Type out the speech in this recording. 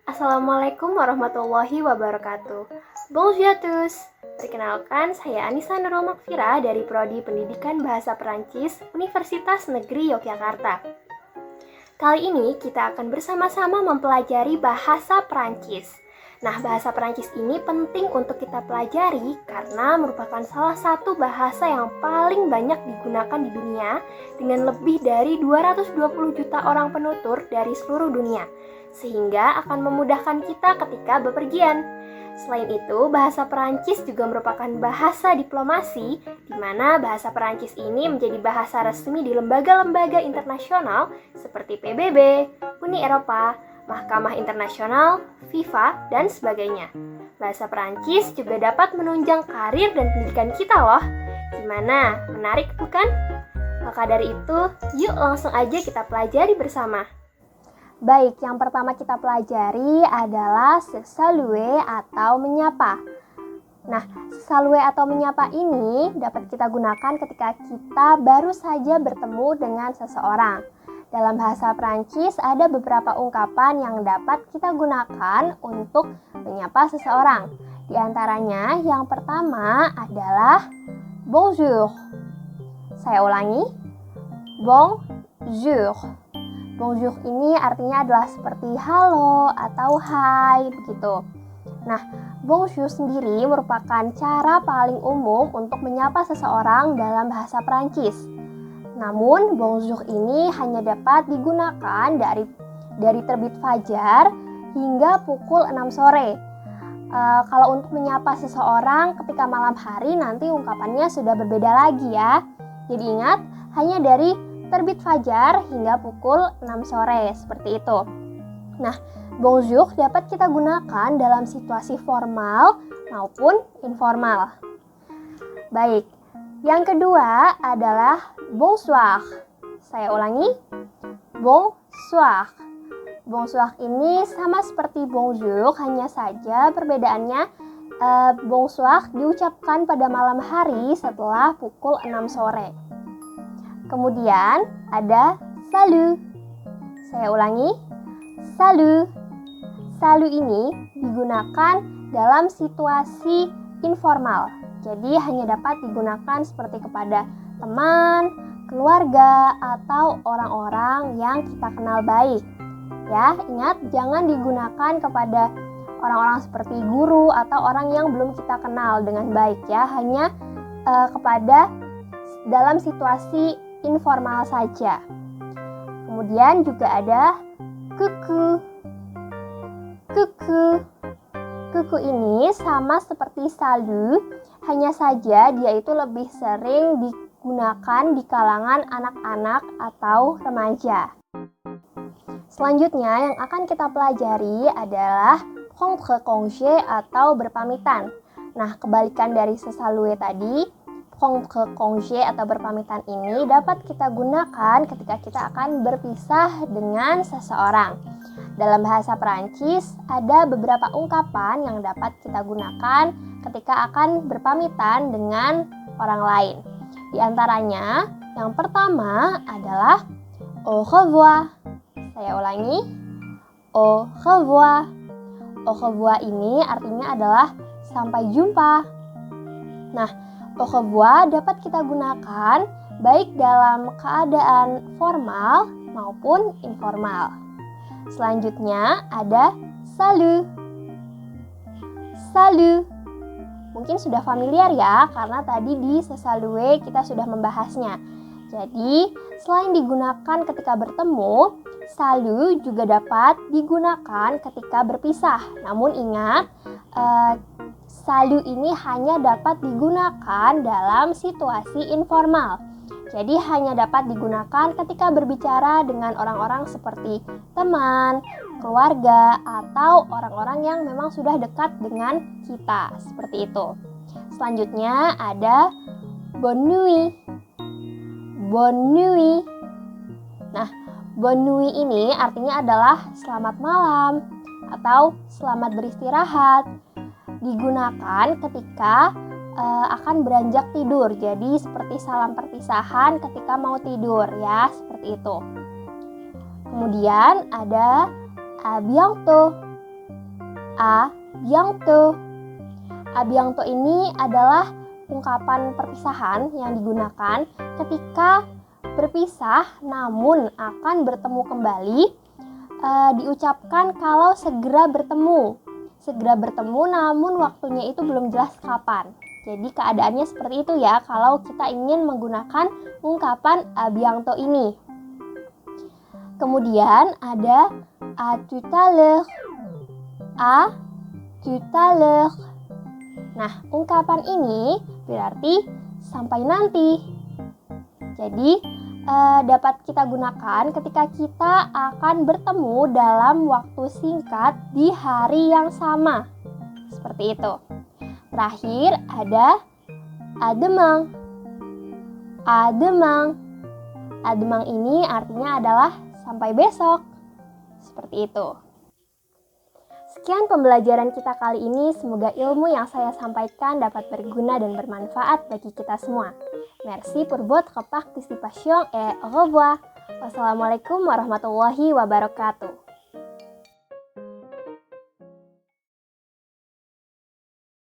Assalamualaikum warahmatullahi wabarakatuh. Bonjour à tous. Perkenalkan, saya Anissa Nurul Makfira dari Prodi Pendidikan Bahasa Perancis Universitas Negeri Yogyakarta. Kali ini kita akan bersama-sama mempelajari bahasa Perancis. Nah, bahasa Perancis ini penting untuk kita pelajari karena merupakan salah satu bahasa yang paling banyak digunakan di dunia dengan lebih dari 220 juta orang penutur dari seluruh dunia, sehingga akan memudahkan kita ketika bepergian. Selain itu, bahasa Perancis juga merupakan bahasa diplomasi, di mana bahasa Perancis ini menjadi bahasa resmi di lembaga-lembaga internasional seperti PBB, Uni Eropa, Mahkamah Internasional, FIFA, dan sebagainya. Bahasa Perancis juga dapat menunjang karir dan pendidikan kita loh. Gimana? Menarik bukan? Maka dari itu, yuk langsung aja kita pelajari bersama. Baik, yang pertama kita pelajari adalah saluer atau menyapa. Nah, saluer atau menyapa ini dapat kita gunakan ketika kita baru saja bertemu dengan seseorang. Dalam bahasa Perancis ada beberapa ungkapan yang dapat kita gunakan untuk menyapa seseorang. Di antaranya yang pertama adalah bonjour. Saya ulangi, bonjour. Bonjour ini artinya adalah seperti halo atau hai begitu. Nah, bonjour sendiri merupakan cara paling umum untuk menyapa seseorang dalam bahasa Perancis. Namun, bonjour ini hanya dapat digunakan dari terbit fajar hingga pukul 6 sore. Kalau untuk menyapa seseorang ketika malam hari nanti ungkapannya sudah berbeda lagi ya. Jadi ingat, hanya dari terbit fajar hingga pukul 6 sore, seperti itu. Nah, bonjour dapat kita gunakan dalam situasi formal maupun informal. Baik, yang kedua adalah bonsoir. Saya ulangi, bonsoir. Bonsoir ini sama seperti bonjour, hanya saja perbedaannya bonsoir diucapkan pada malam hari setelah pukul 6 sore. Kemudian ada salut. Saya ulangi, salut. Salut ini digunakan dalam situasi informal. Jadi hanya dapat digunakan seperti kepada teman, keluarga, atau orang-orang yang kita kenal baik. Ya, ingat jangan digunakan kepada orang-orang seperti guru atau orang yang belum kita kenal dengan baik ya. Hanya kepada dalam situasi informal saja. Kemudian juga ada coucou. Coucou. Coucou ini sama seperti salut, hanya saja dia itu lebih sering digunakan di kalangan anak-anak atau remaja. Selanjutnya yang akan kita pelajari adalah prendre congé atau berpamitan. Nah, kebalikan dari saluer tadi, prendre congé atau berpamitan ini dapat kita gunakan ketika kita akan berpisah dengan seseorang. Dalam bahasa Perancis ada beberapa ungkapan yang dapat kita gunakan ketika akan berpamitan dengan orang lain. Di antaranya, yang pertama adalah au revoir. Saya ulangi, au revoir. Au revoir ini artinya adalah sampai jumpa. Nah, au revoir dapat kita gunakan baik dalam keadaan formal maupun informal. Selanjutnya ada salut. Salut. Mungkin sudah familiar ya, karena tadi di saluer kita sudah membahasnya. Jadi, selain digunakan ketika bertemu, salut juga dapat digunakan ketika berpisah. Namun ingat, salut ini hanya dapat digunakan dalam situasi informal. Jadi hanya dapat digunakan ketika berbicara dengan orang-orang seperti teman, keluarga, atau orang-orang yang memang sudah dekat dengan kita, seperti itu. Selanjutnya ada bonne nuit. Bonne nuit. Nah, bonne nuit ini artinya adalah selamat malam atau selamat beristirahat. Digunakan ketika akan beranjak tidur. Jadi seperti salam perpisahan ketika mau tidur ya, seperti itu. Kemudian ada à bientôt. À bientôt. À bientôt ini adalah ungkapan perpisahan yang digunakan ketika berpisah namun akan bertemu kembali, diucapkan kalau segera bertemu. Segera bertemu namun waktunya itu belum jelas kapan. Jadi keadaannya seperti itu ya kalau kita ingin menggunakan ungkapan à bientôt ini. Kemudian ada à tout à l'heure. À tout à l'heure. Nah, ungkapan ini berarti sampai nanti. Jadi, dapat kita gunakan ketika kita akan bertemu dalam waktu singkat di hari yang sama. Seperti itu. Terakhir ada à demain. À demain. À demain ini artinya adalah sampai besok. Seperti itu. Sekian pembelajaran kita kali ini, semoga ilmu yang saya sampaikan dapat berguna dan bermanfaat bagi kita semua. Merci pour votre participation et au revoir. Wassalamualaikum warahmatullahi wabarakatuh.